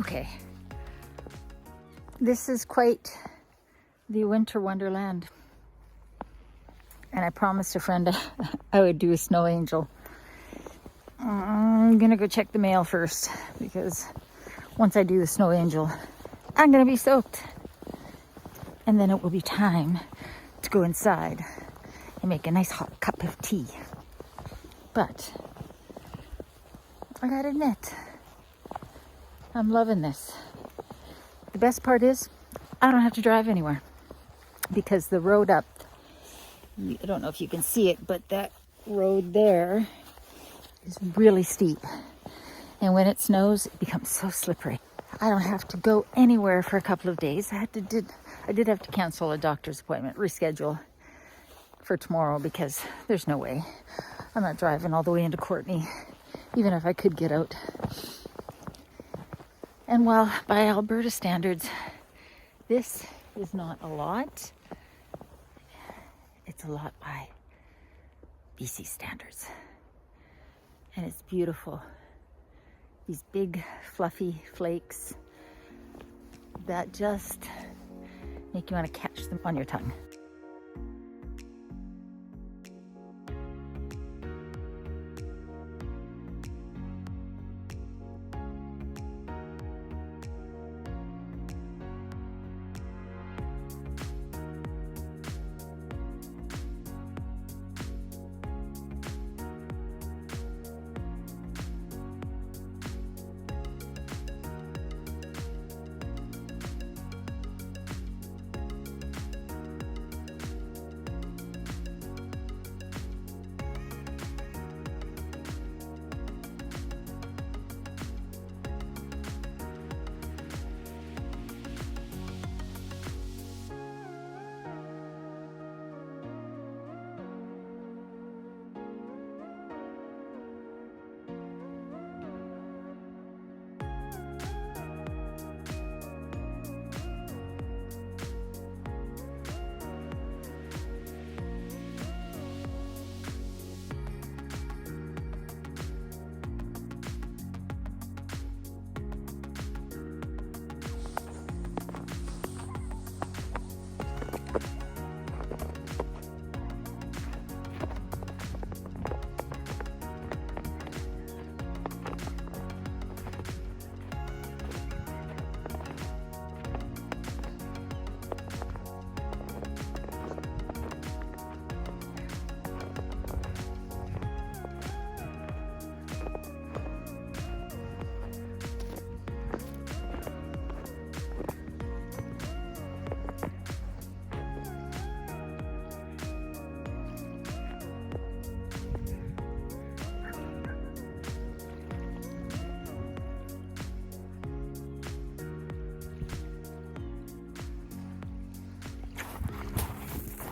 Okay. This is quite the winter wonderland. And I promised a friend I would do a snow angel. I'm gonna go check the mail first, because once I do the snow angel, I'm gonna be soaked. And then it will be time to go inside and make a nice hot cup of tea. But I gotta admit, I'm loving this. The best part is I don't have to drive anywhere, because the road up, I don't know if you can see it, but that road there is really steep. And when it snows, it becomes so slippery. I don't have to go anywhere for a couple of days. I did have to cancel a doctor's appointment, reschedule for tomorrow, because there's no way I'm not driving all the way into Courtney, even if I could get out. And while by Alberta standards, this is not a lot, it's a lot by BC standards. And it's beautiful. These big fluffy flakes that just make you want to catch them on your tongue.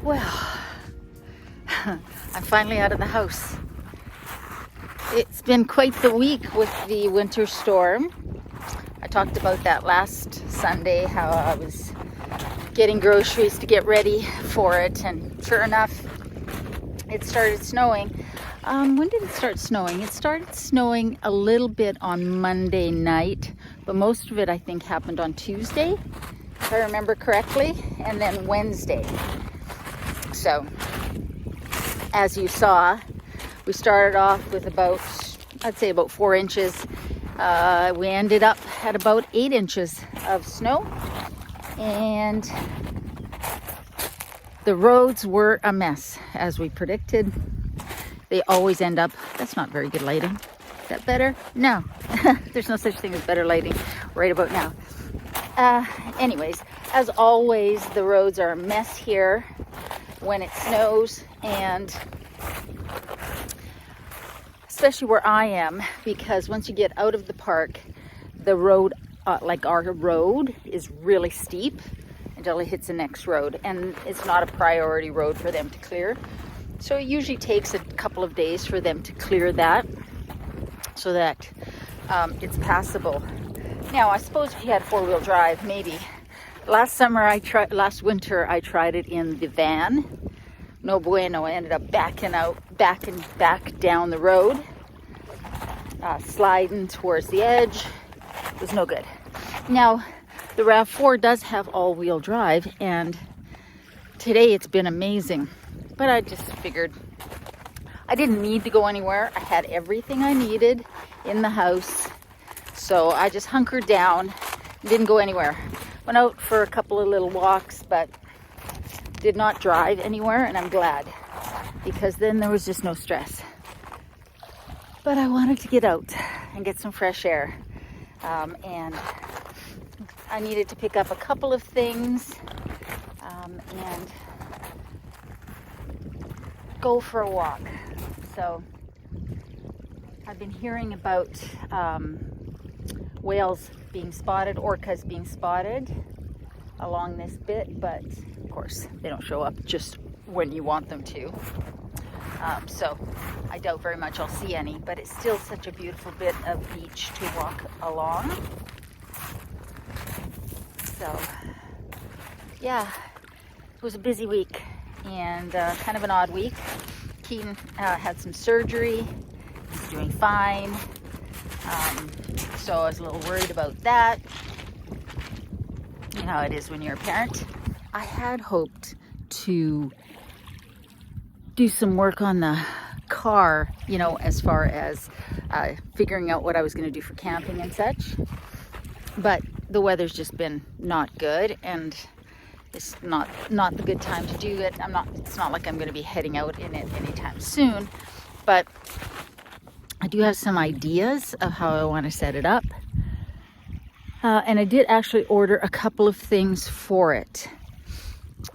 Well, I'm finally out of the house. It's been quite the week with the winter storm. I talked about that last Sunday, how I was getting groceries to get ready for it, and sure enough, it started snowing. When did it start snowing? It started snowing a little bit on Monday night, but most of it I think happened on Tuesday, if I remember correctly, and then Wednesday. So, as you saw, we started off with about, I'd say about 4 inches. We ended up at about 8 inches of snow, and the roads were a mess, as we predicted. They always end up, that's not very good lighting. Is that better? No, there's no such thing as better lighting right about now. Anyways, as always, the roads are a mess here when it snows, and especially where I am, because once you get out of the park, the road, like our road, is really steep until it hits the next road, and it's not a priority road for them to clear. So it usually takes a couple of days for them to clear that, so that it's passable. Now, I suppose if you had 4-wheel drive, maybe. Last winter I tried it in the van. No bueno. I ended up backing out, back down the road, sliding towards the edge. It was no good. Now, the RAV4 does have all-wheel drive, and today it's been amazing. But I just figured I didn't need to go anywhere. I had everything I needed in the house. So I just hunkered down, didn't go anywhere. Went out for a couple of little walks, but did not drive anywhere, and I'm glad, because then there was just no stress. But I wanted to get out and get some fresh air. And I needed to pick up a couple of things and go for a walk. So I've been hearing about whales being spotted, orcas being spotted along this bit, but of course they don't show up just when you want them to. So I doubt very much I'll see any, but it's still such a beautiful bit of beach to walk along. So yeah, it was a busy week and kind of an odd week. Keaton had some surgery. He's doing fine. So I was a little worried about that. You know how it is when you're a parent. I had hoped to do some work on the car, you know, as far as figuring out what I was going to do for camping and such. But the weather's just been not good, and it's not the good time to do it. It's not like I'm going to be heading out in it anytime soon, but I do have some ideas of how I want to set it up. And I did actually order a couple of things for it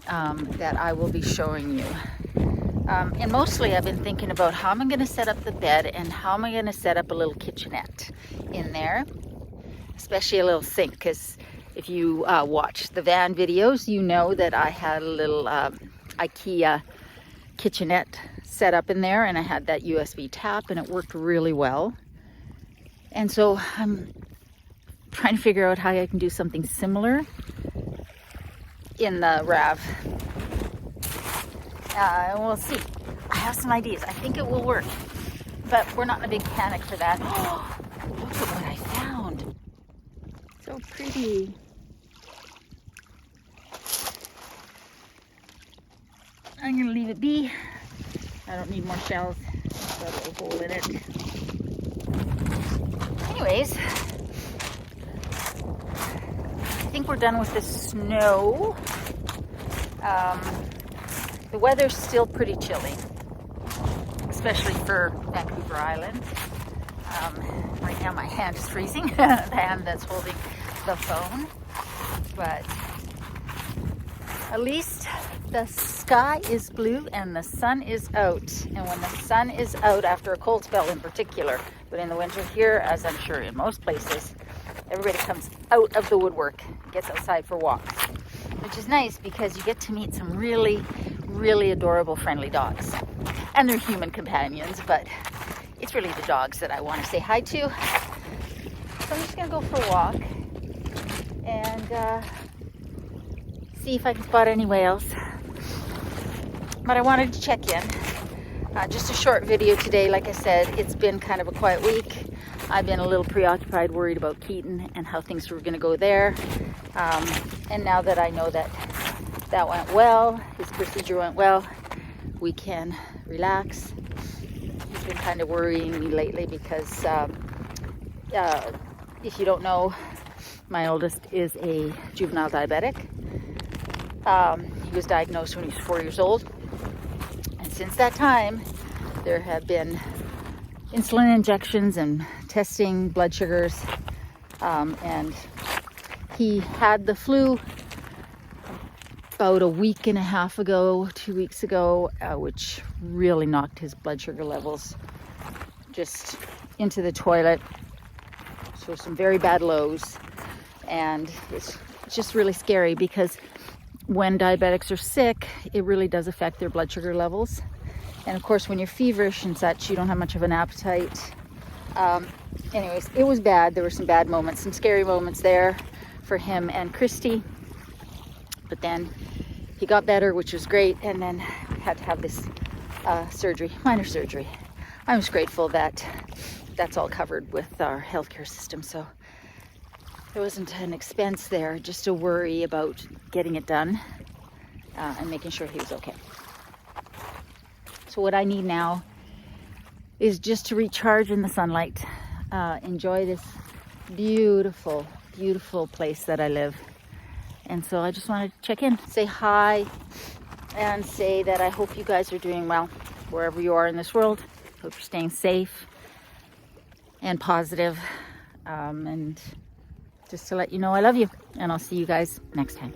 that I will be showing you. And mostly I've been thinking about how am I going to set up the bed and how am I going to set up a little kitchenette in there, especially a little sink, because if you watch the van videos, you know that I had a little IKEA kitchenette set up in there, and I had that USB tap, and it worked really well. And so I'm trying to figure out how I can do something similar in the RAV. We'll see. I have some ideas. I think it will work, but we're not in a big panic for that. Oh, look at what I found. So pretty. I'm gonna leave it be. I don't need more shells. Got a little hole in it. Anyways, I think we're done with the snow. The weather's still pretty chilly, especially for Vancouver Island. Right now my hand is freezing, the hand that's holding the phone. But at least the sky is blue and the sun is out. And when the sun is out, after a cold spell in particular, but in the winter here, as I'm sure in most places, everybody comes out of the woodwork, gets outside for walks, which is nice because you get to meet some really, really adorable, friendly dogs. And they're human companions, but it's really the dogs that I want to say hi to. So I'm just going to go for a walk and see if I can spot any whales. But I wanted to check in. Just a short video today. Like I said, it's been kind of a quiet week. I've been a little preoccupied, worried about Keaton and how things were going to go there. And now that I know that that went well, his procedure went well, we can relax. He's been kind of worrying me lately because if you don't know, my oldest is a juvenile diabetic. He was diagnosed when he was 4 years old. And since that time, there have been insulin injections and testing blood sugars. And he had the flu about a week and a half ago, 2 weeks ago, which really knocked his blood sugar levels just into the toilet. So some very bad lows. And it's just really scary because when diabetics are sick, it really does affect their blood sugar levels. And of course, when you're feverish and such, you don't have much of an appetite. Anyways, it was bad. There were some bad moments, some scary moments there for him and Christy. But then he got better, which was great, and then had to have this surgery, minor surgery. I'm just grateful that that's all covered with our healthcare system. So there wasn't an expense there, just a worry about getting it done and making sure he was okay. So what I need now is just to recharge in the sunlight, enjoy this beautiful, beautiful place that I live. And so I just wanted to check in, say hi, and say that I hope you guys are doing well wherever you are in this world. Hope you're staying safe and positive. And just to let you know I love you, and I'll see you guys next time.